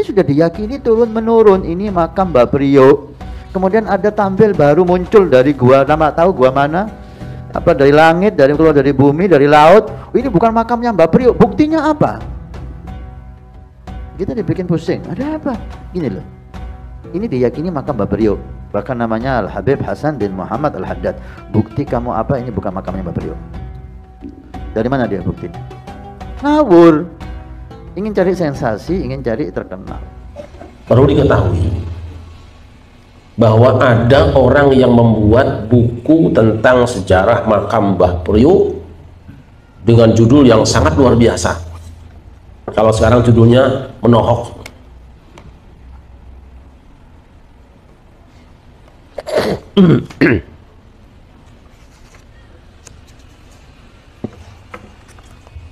sudah diyakini turun menurun. Ini makam Mbah Priok. Kemudian ada tampil baru muncul dari gua, nama tahu gua mana? Apa dari langit, dari keluar dari bumi, dari laut. Ini bukan makamnya Mbah Priok. Buktinya apa? Kita dibikin pusing. Ada apa? Gini loh. Ini diyakini makam Mbah Priok. Bahkan namanya Al Habib Hasan bin Muhammad Al Haddad. Bukti kamu apa? Ini bukan makamnya Mbah Priok. Dari mana dia bukti? Ngawur. Ingin cari sensasi, ingin cari terkenal. Perlu diketahui bahwa ada orang yang membuat buku tentang sejarah makam Mbah Priok dengan judul yang sangat luar biasa. Kalau sekarang judulnya menohok.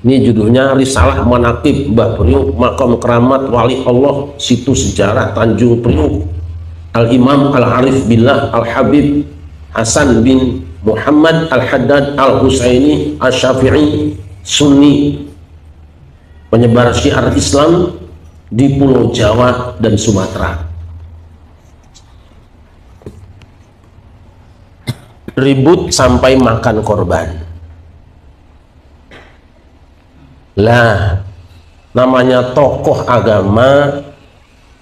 Ini judulnya Risalah Manaqib Mbah Priok, Makam Keramat Wali Allah, Situs Sejarah Tanjung Priok, Al-Imam Al-Arif Billah Al-Habib Hasan bin Muhammad Al-Haddad Al-Husaini Al-Syafi'i, Sunni, penyebar syiar Islam di Pulau Jawa dan Sumatera. Ribut sampai makan korban. Lah, namanya tokoh agama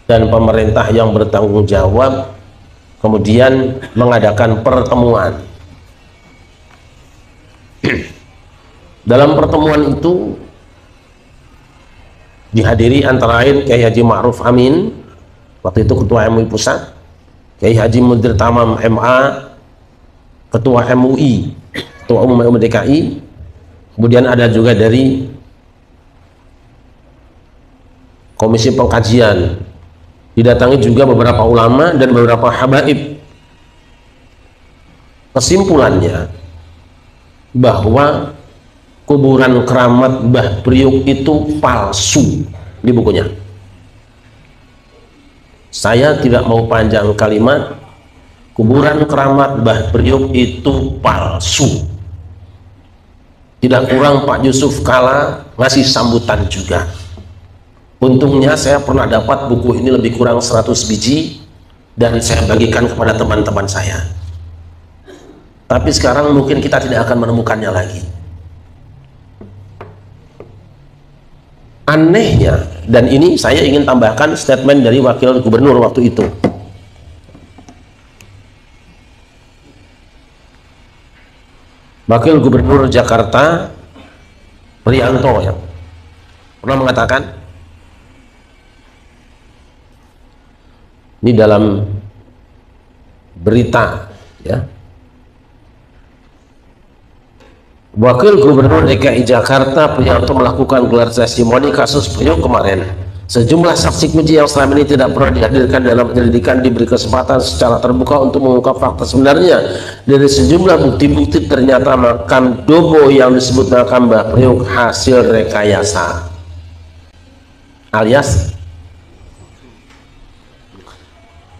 dan pemerintah yang bertanggung jawab kemudian mengadakan pertemuan. Dalam pertemuan itu dihadiri antara lain Kiai Haji Ma'ruf Amin, waktu itu Ketua MUI Pusat, Kiai Haji Mudir Tamam MA, Ketua MUI, Ketua Umum DKI, kemudian ada juga dari Komisi Pengkajian, didatangi juga beberapa ulama dan beberapa habaib. Kesimpulannya bahwa kuburan keramat Mbah Priok itu palsu di bukunya. Saya tidak mau panjang kalimat, kuburan keramat Mbah Priok itu palsu. Tidak kurang Pak Yusuf Kala ngasih sambutan juga. Untungnya saya pernah dapat buku ini lebih kurang 100 biji dan saya bagikan kepada teman-teman saya. Tapi sekarang mungkin kita tidak akan menemukannya lagi. Anehnya, dan ini saya ingin tambahkan statement dari Wakil Gubernur waktu itu. Wakil Gubernur Jakarta Prianto yang pernah mengatakan, ini dalam berita ya, Wakil Gubernur DKI Jakarta Prianto melakukan gelar testimoni kasus Priok kemarin. Sejumlah saksi kunci yang selama ini tidak pernah dihadirkan dalam penyelidikan diberi kesempatan secara terbuka untuk mengungkap fakta sebenarnya. Dari sejumlah bukti-bukti ternyata makam Dobo yang disebut makam Mbah Priok hasil rekayasa, alias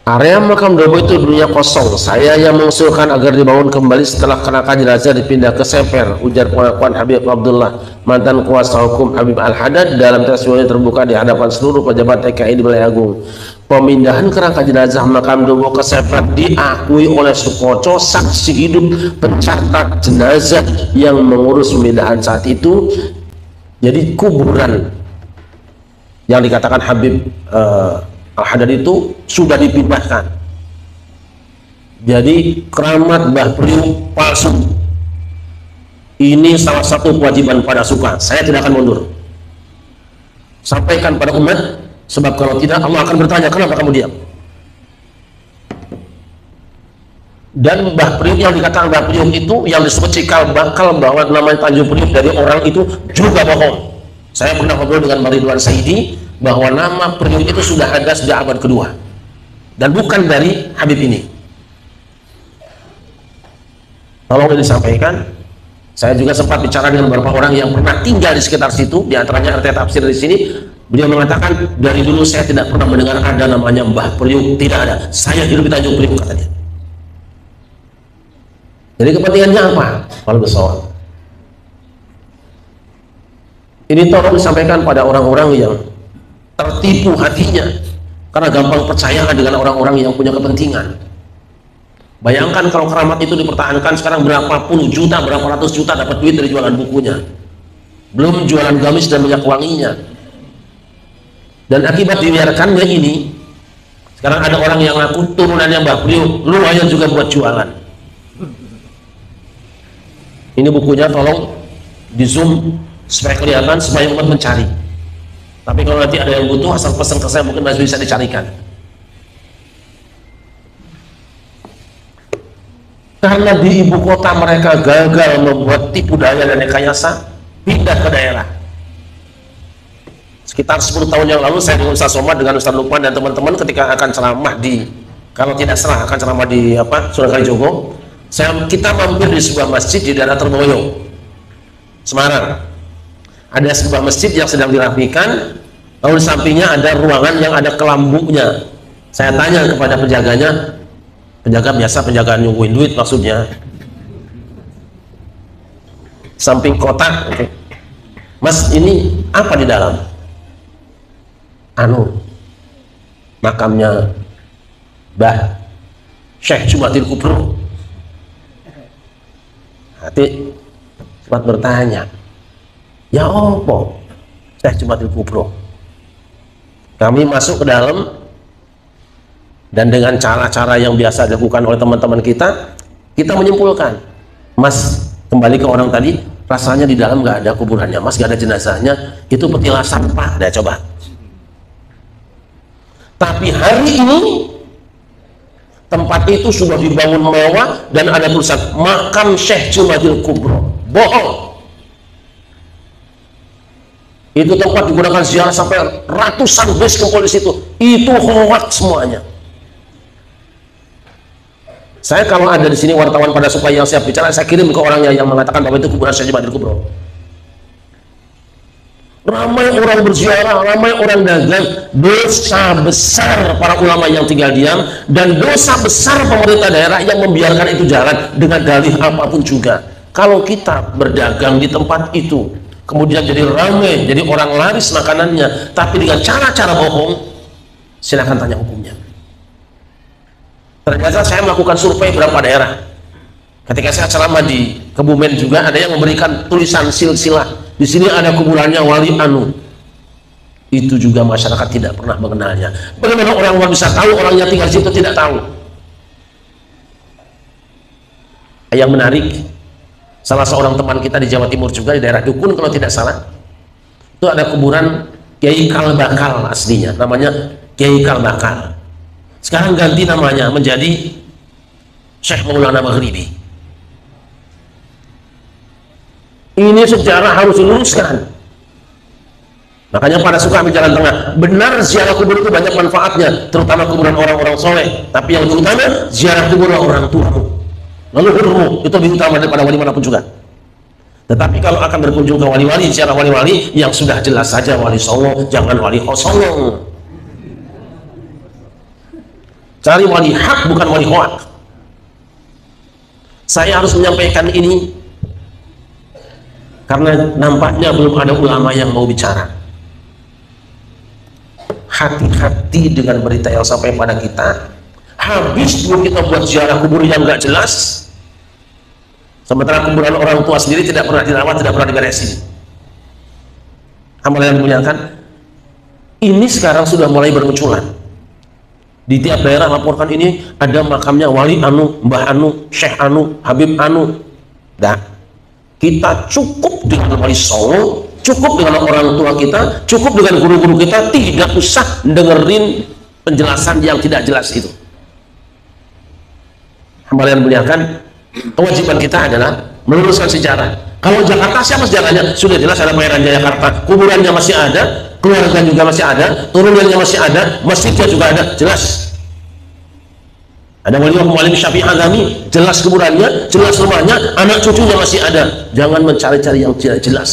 area makam Dobo itu dulunya kosong. Saya yang mengusulkan agar dibangun kembali setelah kerangka jenazah dipindah ke Seper, ujar pengakuan Habib Abdullah, mantan kuasa hukum Habib Al-Haddad dalam testimoni terbuka di hadapan seluruh pejabat TKI di Balai Agung. Pemindahan kerangka jenazah makam Dobo ke Seper diakui oleh Sukoco, saksi hidup pencatat jenazah yang mengurus pemindahan saat itu. Jadi kuburan yang dikatakan Habib Al-Haddad itu sudah dipindahkan. Jadi keramat Mbah Priok palsu. Ini salah satu kewajiban pada suka. Saya tidak akan mundur. Sampaikan pada umat, sebab kalau tidak Allah akan bertanya, kenapa kamu diam? Dan Mbah Priok yang dikatakan Mbah Priok itu yang disebut cikal bakal bahwa namanya Tanjung Priok dari orang itu juga bohong. Saya pernah ngobrol dengan Ridwan Saidi bahwa nama Priok itu sudah ada sejak abad kedua dan bukan dari Habib ini. Tolong disampaikan. Saya juga sempat bicara dengan beberapa orang yang pernah tinggal di sekitar situ, diantaranya RT Tafsir di sini. Beliau mengatakan, dari dulu saya tidak pernah mendengar ada namanya Mbah Priok, tidak ada. Saya hidup di Tanjung Priok, katanya. Jadi kepentingannya apa? Kalau bersoal, ini tolong disampaikan pada orang-orang yang tertipu hatinya karena gampang percaya dengan orang-orang yang punya kepentingan. Bayangkan kalau keramat itu dipertahankan, sekarang berapa puluh juta, berapa ratus juta dapat duit dari jualan bukunya, belum jualan gamis dan minyak wanginya. Dan akibat dibiarkannya ini, sekarang ada orang yang ngaku turunannya Mbah Priok, lumayan juga buat jualan. Ini bukunya tolong di zoom supaya kelihatan, supaya umat mencari. Tapi kalau nanti ada yang butuh, asal pesan ke saya, mungkin masih bisa dicarikan. Karena di ibu kota mereka gagal membuat tipu daya dan rekayasa, pindah ke daerah. Sekitar 10 tahun yang lalu saya dengan Ustaz Somad, dengan Ustaz Lukman dan teman-teman ketika akan ceramah di, kalau tidak salah akan ceramah di Sunan Kalijogo, kita mampir di sebuah masjid di daerah Terboyo, Semarang. Ada sebuah masjid yang sedang dirapikan, lalu di sampingnya ada ruangan yang ada kelambunya. Saya tanya kepada penjaganya, penjaga biasa, penjagaan nyungguin duit maksudnya, samping kotak, okay. Mas, ini apa di dalam? Makamnya Mbah Syekh Jumatil Kubro. Hati sempat bertanya, ya opo Syekh Jumatil Kubro? Kami masuk ke dalam, dan dengan cara-cara yang biasa dilakukan oleh teman-teman kita menyimpulkan, Mas, kembali ke orang tadi, rasanya di dalam nggak ada kuburannya, Mas, nggak ada jenazahnya, itu petilasan Pak. Nah, coba. Tapi hari ini tempat itu sudah dibangun mewah dan ada tulisan makam Syekh Jumatil Kubro. Bohong. Itu tempat digunakan ziarah sampai ratusan bus kumpul di situ. Itu hoax semuanya. Saya kalau ada di sini wartawan pada supaya yang siap bicara, saya kirim ke orangnya yang mengatakan bahwa itu kuburan Syekh Jumatil Kubro. Ramai orang berziarah, ramai orang dagang. Dosa besar para ulama yang tinggal diam, dan dosa besar pemerintah daerah yang membiarkan itu jalan dengan dalih apapun juga. Kalau kita berdagang di tempat itu, kemudian jadi ramai, jadi orang laris makanannya, tapi dengan cara-cara bohong, silakan tanya hukumnya. Ternyata saya melakukan survei beberapa daerah. Ketika saya ceramah di Kebumen juga ada yang memberikan tulisan silsilah. Di sini ada kuburannya Wali Anu. Itu juga masyarakat tidak pernah mengenalnya. Bagaimana orang bisa tahu, orangnya tinggal di situ tidak tahu? Yang menarik, salah seorang teman kita di Jawa Timur juga di daerah Dukun kalau tidak salah, itu ada kuburan Kiai Kalbakal aslinya, namanya Kiai Kalbakal. Sekarang ganti namanya menjadi Syekh Maulana Maghribi. Ini sejarah harus diluruskan. Makanya pada suka ambil jalan tengah. Benar ziarah kubur itu banyak manfaatnya, terutama kuburan orang-orang soleh. Tapi yang terutama ziarah kubur orang tuamu, leluhurmu, itu lebih utama daripada wali manapun juga. Tetapi kalau akan berkunjung ke wali-wali, ziarah wali-wali yang sudah jelas saja wali songo, jangan wali kosong. Cari wali hak, bukan wali hoak. Saya harus menyampaikan ini karena nampaknya belum ada ulama yang mau bicara. Hati-hati dengan berita yang sampai pada kita. Habis dulu kita buat ziarah kubur yang nggak jelas, sementara kuburan orang tua sendiri tidak pernah dirawat, tidak pernah diberesin. Amal yang dimuliakan, ini sekarang sudah mulai bermunculan. Di tiap daerah laporkan ini ada makamnya Wali Anu, Mbah Anu, Syekh Anu, Habib Anu. Nah, kita cukup dengan wali songo, cukup dengan orang tua kita, cukup dengan guru-guru kita, tidak usah dengerin penjelasan yang tidak jelas itu. Hamba yang muliakan, kewajiban kita adalah meluruskan sejarah. Kalau Jakarta siapa sejarahnya? Sudah jelas, ada Pangeran Jayakarta, kuburannya masih ada, keluarga juga masih ada, turunannya masih ada, masjidnya juga ada, jelas. Ada wali Mu'allim Syafi'i Azami, jelas kuburannya, jelas rumahnya, anak cucunya masih ada. Jangan mencari-cari yang tidak jelas.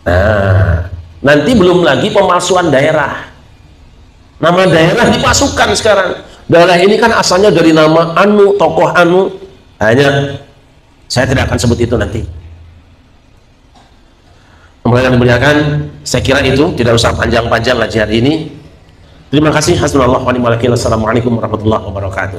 Nah, nanti belum lagi pemalsuan daerah. Nama daerah dipasukan sekarang. Daerah ini kan asalnya dari nama Anu, tokoh Anu. Hanya saya tidak akan sebut itu nanti. Semoga dimuliakan. Saya kira itu, tidak usah panjang-panjang ngaji hari ini. Terima kasih. Hasbunallah wa ni'mal wakil. Assalamualaikum warahmatullahi wabarakatuh.